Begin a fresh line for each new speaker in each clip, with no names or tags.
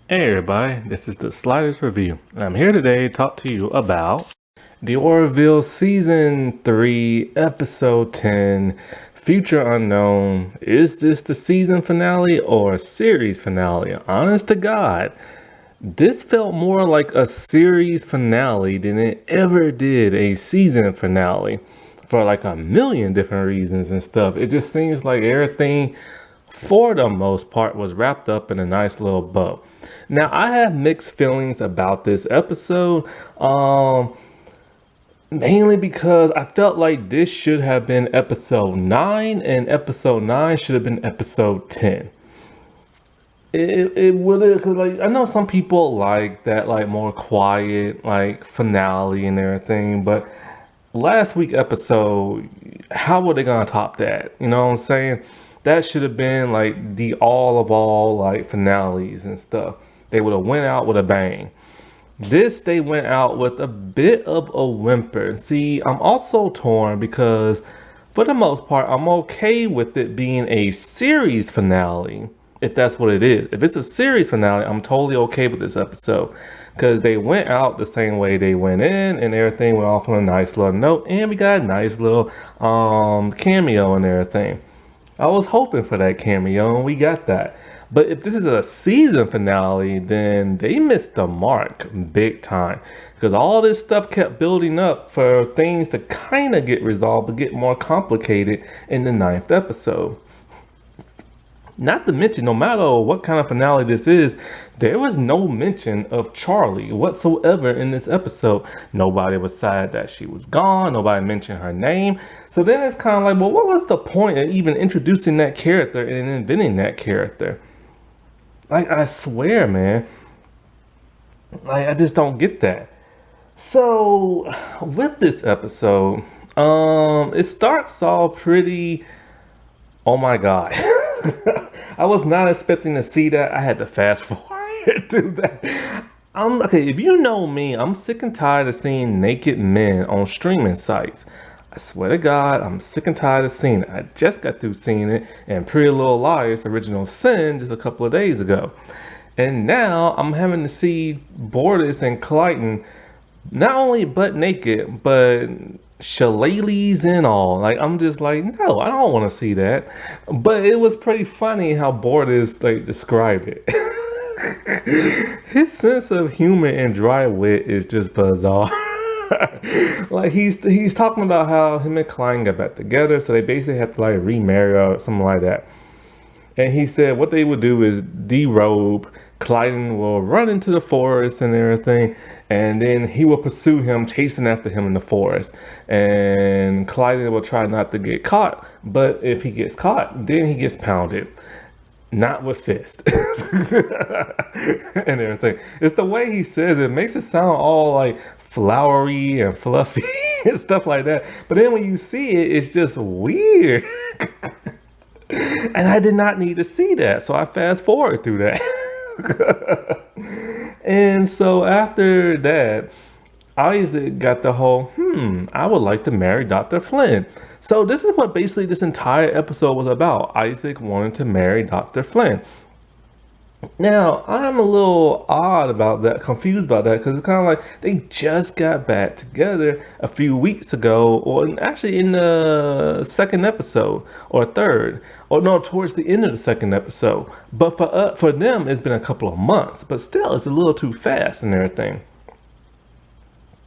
Hey everybody, this is the Sliders Review. I'm here today to talk to you about the Orville Season 3, Episode 10, Future Unknown. Is this the season finale or series finale? Honest to God, this felt more like a series finale than it ever did a season finale for like a million different reasons and stuff. It just seems like everything for the most part was wrapped up in a nice little bow. Now I have mixed feelings about this episode, mainly because I felt like this should have been episode 9 and episode 9 should have been episode 10. It would have, cause like I know some people like that like more quiet like finale and everything, but last week episode, how were they gonna top that? You know what I'm saying? That should have been like the all of all like finales and stuff. They would have went out with a bang. This they went out with a bit of a whimper. See, I'm also torn because for the most part, I'm okay with it being a series finale. If that's what it is. If it's a series finale, I'm totally okay with this episode. Because they went out the same way they went in and everything went off on a nice little note. And we got a nice little cameo and everything. I was hoping for that cameo and we got that. But if this is a season finale, then they missed the mark big time. Because all this stuff kept building up for things to kind of get resolved but get more complicated in the 9th episode. Not to mention, no matter what kind of finale this is, there was no mention of Charlie whatsoever in this episode. Nobody was sad that she was gone. Nobody mentioned her name. So then it's kind of like, well, what was the point of even introducing that character and inventing that character? Like, I swear, man. Like, I just don't get that. So, with this episode, it starts off pretty, oh my God. I was not expecting to see that. I had to fast forward to that. Okay, if you know me, I'm sick and tired of seeing naked men on streaming sites. I swear to God, I'm sick and tired of seeing it. I just got through seeing it in Pretty Little Liars Original Sin just a couple of days ago. And now I'm having to see Borders and Clayton not only butt naked, but shillelaghs and all. Like, I'm just like, no, I don't want to see that. But it was pretty funny how Borders like described it. His sense of humor and dry wit is just bizarre. Like he's talking about how him and Klein got back together, so they basically have to like remarry or something like that. And he said what they would do is derobe. Clyden will run into the forest and everything, and then he will pursue him, chasing after him in the forest. And Clyden will try not to get caught, but if he gets caught, then he gets pounded. Not with fist. And everything. It's the way he says it makes it sound all like flowery and fluffy and stuff like that. But then when you see it, it's just weird. And I did not need to see that, so I fast forward through that. And so after that, Isaac got the whole, I would like to marry Dr. Flynn. So this is what basically this entire episode was about. Isaac wanted to marry Dr. Flynn. Now, I'm a little odd about that, confused about that, because it's kind of like they just got back together a few weeks ago, or actually in the second episode, or third, or no, towards the end of the second episode. But for them, it's been a couple of months, but still, it's a little too fast and everything.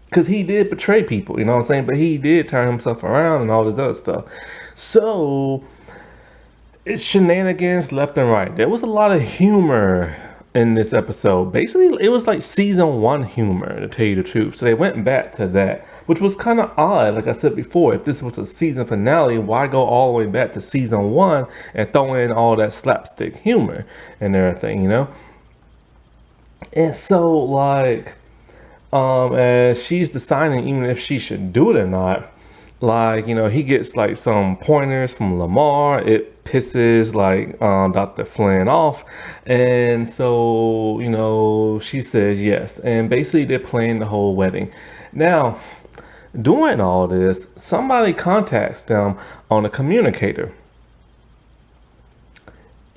Because he did betray people, you know what I'm saying? But he did turn himself around and all this other stuff. So it's shenanigans left and right. There was a lot of humor in this episode. Basically, it was like season 1 humor, to tell you the truth. So they went back to that, which was kind of odd. Like I said before, if this was a season finale, why go all the way back to season 1 and throw in all that slapstick humor and everything, you know? And so, like, as she's deciding even if she should do it or not, like, you know, he gets like some pointers from Lamar. It pisses like Dr. Flynn off, and so, you know, she says yes, and basically they're planning the whole wedding. Now, doing all this, somebody contacts them on a communicator.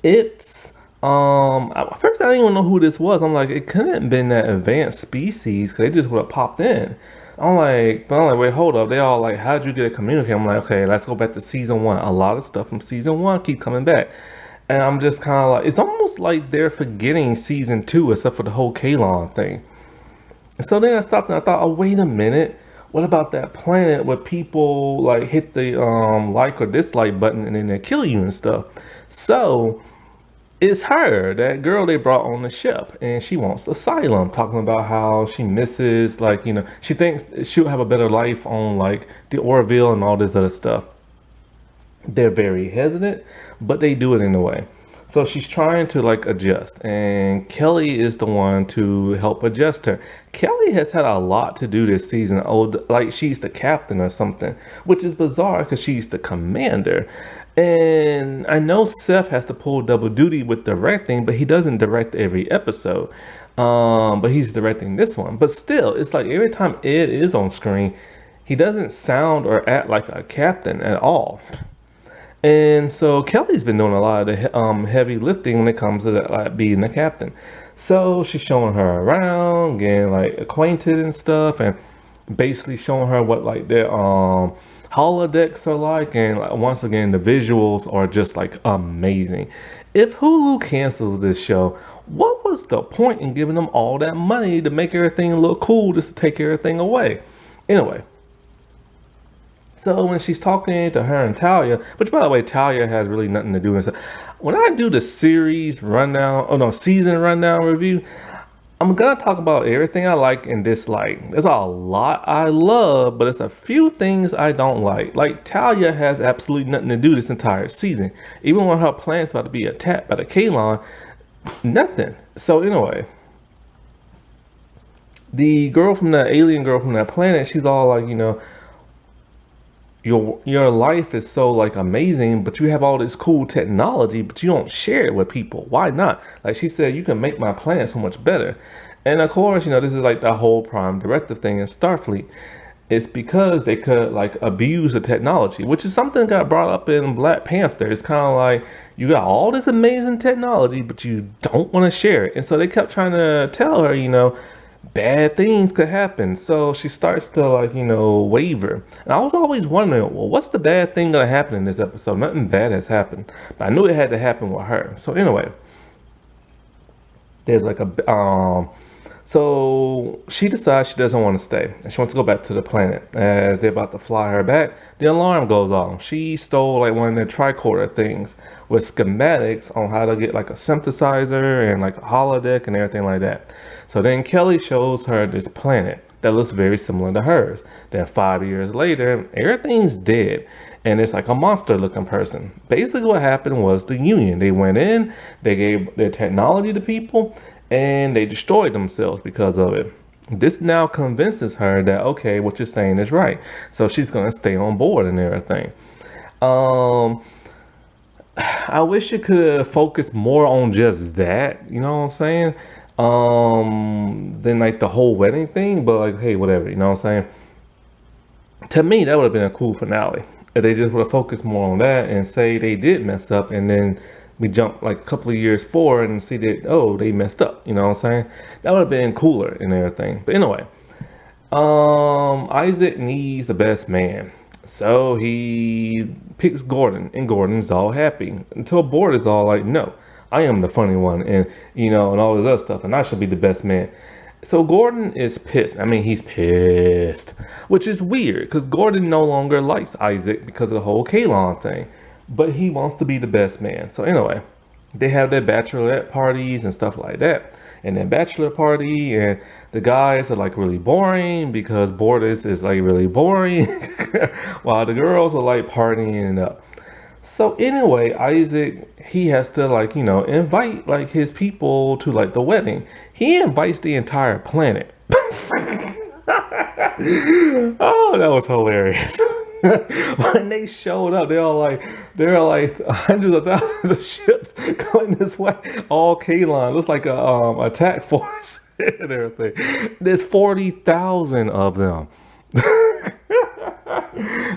It's At first I didn't even know who this was. I'm like, it couldn't have been that advanced species because they just would have popped in. But I'm like, wait, hold up. They all like, how'd you get a communicate? I'm like, okay, let's go back to season one. A lot of stuff from season one keep coming back. And I'm just kind of like, it's almost like they're forgetting season two, except for the whole Kalon thing. And so then I stopped and I thought, oh, wait a minute. What about that planet where people like hit the like or dislike button and then they kill you and stuff? So it's her, that girl they brought on the ship, and she wants asylum, talking about how she misses, like, she thinks she'll have a better life on like the Orville and all this other stuff. They're very hesitant, but they do it anyway. So she's trying to like adjust, and Kelly is the one to help adjust her. Kelly has had a lot to do this season. Oh, like she's the captain or something, which is bizarre because she's the commander. And I know Seth has to pull double duty with directing, but he doesn't direct every episode. But he's directing this one. But still, it's like every time Ed is on screen, he doesn't sound or act like a captain at all. And so Kelly's been doing a lot of the heavy lifting when it comes to that, like being the captain. So she's showing her around, getting like acquainted and stuff, and basically showing her what like their holodecks are like. And like, once again, the visuals are just like amazing. If Hulu cancels this show, what was the point in giving them all that money to make everything look cool just to take everything away? Anyway, so when she's talking to her and Talia, which by the way, Talia has really nothing to do with it. When I do the series rundown, oh no, season rundown review, I'm gonna talk about everything I like and dislike. There's a lot I love, but it's a few things I don't like. Like Talia has absolutely nothing to do this entire season. Even when her planet's about to be attacked by the Kalon, nothing. So anyway, the girl from the alien girl from that planet, she's all like, your life is so like amazing, but you have all this cool technology, but you don't share it with people. Why not? Like she said, you can make my planet so much better. And of course, this is like the whole Prime Directive thing in Starfleet. It's because they could like abuse the technology, which is something that got brought up in Black Panther. It's kind of like you got all this amazing technology, but you don't want to share it. And so they kept trying to tell her, bad things could happen. So she starts to like, waver. And I was always wondering, well, what's the bad thing gonna happen in this episode? Nothing bad has happened, but I knew it had to happen with her. So anyway, there's like so she decides she doesn't want to stay and she wants to go back to the planet. As they're about to fly her back, the alarm goes off. She stole like one of the tricorder things with schematics on how to get like a synthesizer and like a holodeck and everything like that. So then Kelly shows her this planet that looks very similar to hers. Then 5 years later, everything's dead and it's like a monster looking person. Basically what happened was the Union. They went in, they gave their technology to people, and they destroyed themselves because of it. This now convinces her that, okay, what you're saying is right. So she's going to stay on board and everything. I wish it could have focused more on just that, you know what I'm saying? Than like the whole wedding thing, but like, hey, whatever, you know what I'm saying? To me, that would have been a cool finale. If they just would have focused more on that and say they did mess up and then we jump like a couple of years forward and see that, oh, they messed up, you know what I'm saying? That would have been cooler and everything. But anyway, Isaac needs the best man. So he picks Gordon, and Gordon's all happy until Bort is all like, no, I am the funny one, and and all this other stuff, and I should be the best man. So Gordon is pissed. I mean, he's pissed, which is weird because Gordon no longer likes Isaac because of the whole Kalon thing, but he wants to be the best man. So anyway, they have their bachelorette parties and stuff like that, and their bachelor party, and the guys are like really boring because Borders is like really boring, while the girls are like partying up. So anyway, Isaac, he has to like, invite like his people to like the wedding. He invites the entire planet. Oh, that was hilarious. When they showed up, there are like hundreds of thousands of ships going this way, all Kalon. Looks like a attack force and everything. There's 40,000 of them.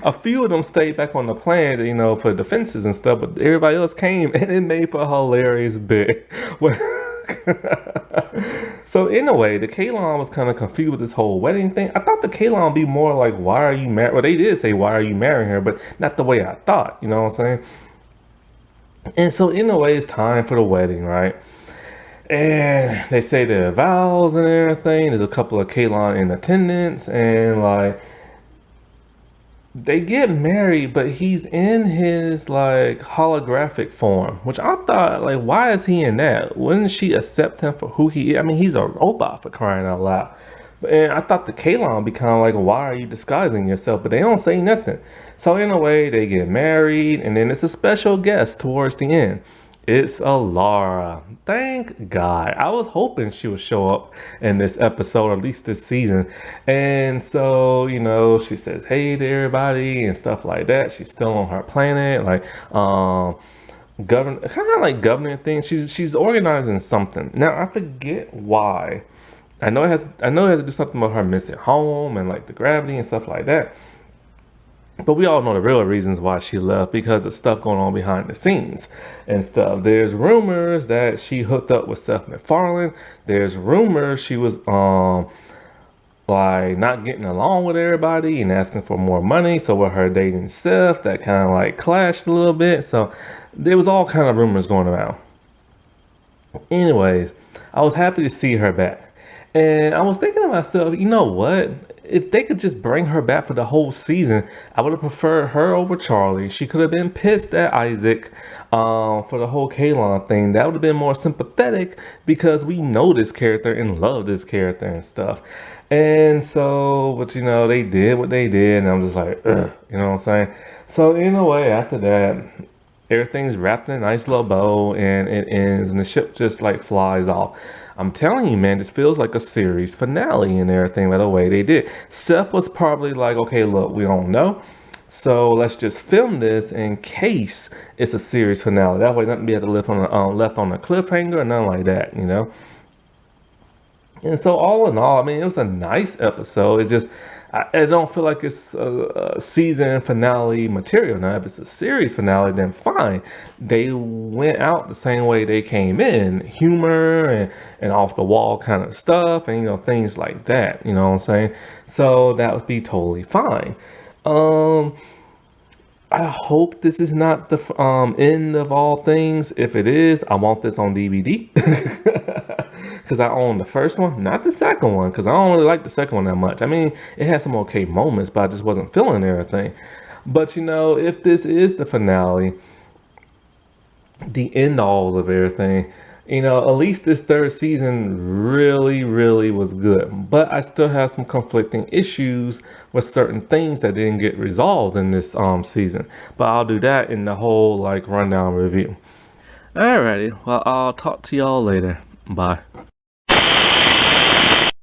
A few of them stayed back on the planet, for defenses and stuff, but everybody else came, and it made for a hilarious bit. So in a way, the Kalon was kind of confused with this whole wedding thing. I thought the Kalon would be more like, why are you married? Well, they did say, why are you marrying her? But not the way I thought, you know what I'm saying? And so in a way, it's time for the wedding, right? And they say their vows and everything. There's a couple of Kalon in attendance, and like they get married, but he's in his like holographic form, which I thought, like, why is he in that? Wouldn't she accept him for who he is? I mean, he's a robot, for crying out loud. And I thought the Kalon be kind of like, why are you disguising yourself? But they don't say nothing. So in a way, they get married, and then it's a special guest towards the end. It's Alara. Thank God. I was hoping she would show up in this episode, or at least this season. And so, she says hey to everybody and stuff like that. She's still on her planet, like govern kind of like governing things. She's organizing something. Now I forget why. I know it has to do something with her missing home and like the gravity and stuff like that. But we all know the real reasons why she left, because of stuff going on behind the scenes and stuff. There's rumors that she hooked up with Seth MacFarlane. There's rumors she was like not getting along with everybody and asking for more money. So with her dating Seth, that kind of like clashed a little bit. So there was all kind of rumors going around. Anyways, I was happy to see her back. And I was thinking to myself, you know what? If they could just bring her back for the whole season, I would have preferred her over Charlie. She could have been pissed at Isaac for the whole Kalon thing. That would have been more sympathetic, because we know this character and love this character and stuff. And so, but they did what they did, and I'm just like, ugh, you know what I'm saying? So in a way, after that, everything's wrapped in a nice little bow, and it ends, and the ship just like flies off. I'm telling you, man, this feels like a series finale and everything by the way they did. Seth was probably like, okay, look, we don't know, so let's just film this in case it's a series finale. That way, nothing be able to left on a cliffhanger or nothing like that. And so all in all, I mean, it was a nice episode. It's just, I don't feel like it's a season finale material. Now, if it's a series finale, then fine. They went out the same way they came in, humor and off the wall kind of stuff, and things like that. You know what I'm saying? So that would be totally fine. I hope this is not the end of all things. If it is, I want this on DVD. Because I own the first one, not the second one, because I don't really like the second one that much. I mean, it had some okay moments, but I just wasn't feeling everything. But if this is the finale, the end all of everything, at least this third season really, really was good. But I still have some conflicting issues with certain things that didn't get resolved in this season. But I'll do that in the whole like rundown review. Alrighty, well, I'll talk to y'all later. Bye.